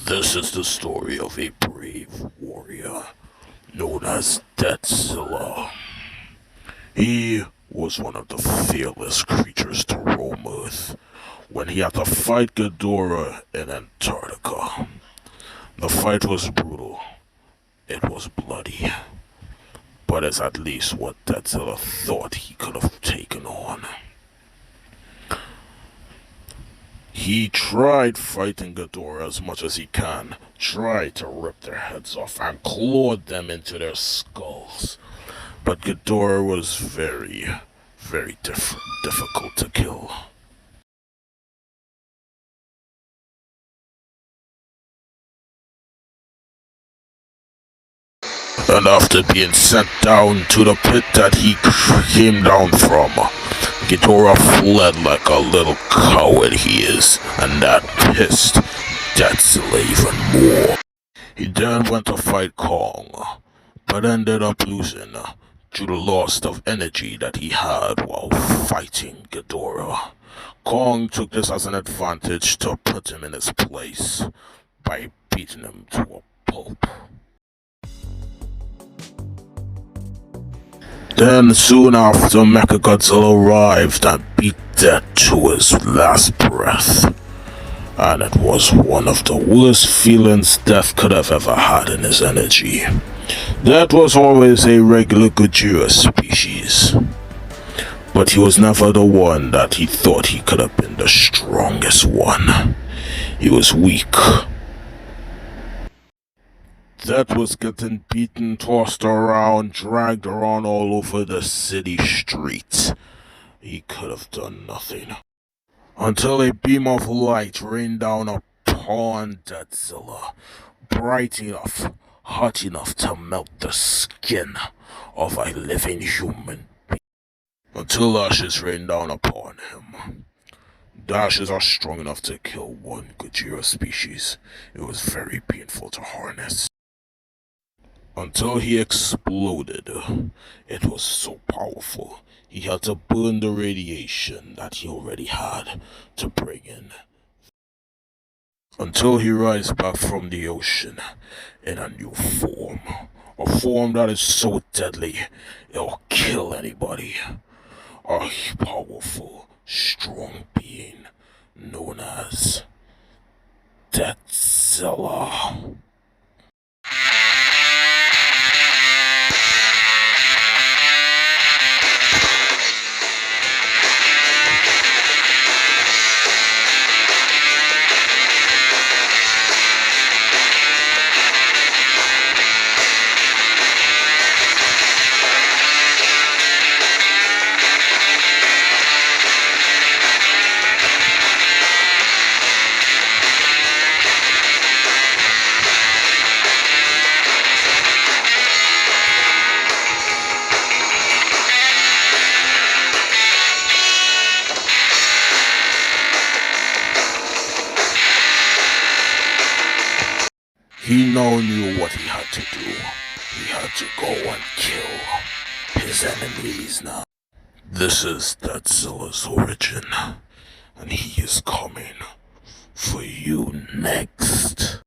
This is the story of a brave warrior known as Deathzilla. He was one of the fearless creatures to roam Earth when he had to fight Ghidorah in Antarctica. The fight was brutal, it was bloody, but it's at least what Deathzilla thought he could have taken on. He tried fighting Ghidorah as much as he can, tried to rip their heads off and clawed them into their skulls. But Ghidorah was very difficult to kill. And after being sent down to the pit that he came down from, Ghidorah fled like a little coward he is, and that pissed Deathzilla even more. He then went to fight Kong, but ended up losing due to loss of energy that he had while fighting Ghidorah. Kong took this as an advantage to put him in his place by beating him to a pulp. Then soon after, Mechagodzilla arrived and beat Death to his last breath. And it was one of the worst feelings Death could have ever had in his energy. Death was always a regular Gojira species, but he was never the one that he thought he could have been the strongest one. He was weak. Death was getting beaten, tossed around, dragged around all over the city streets. He could have done nothing. Until a beam of light rained down upon Deathzilla, bright enough, hot enough to melt the skin of a living human being. Until ashes rained down upon him. The ashes are strong enough to kill one Gojira species. It was very painful to harness. Until he exploded. It was so powerful, he had to burn the radiation that he already had to bring in. Until he rises back from the ocean in a new form. A form that is so deadly, it'll kill anybody. A powerful, strong being known as Deathzilla. He now knew what he had to do. He had to go and kill his enemies now. This is Deathzilla's origin, and he is coming for you next.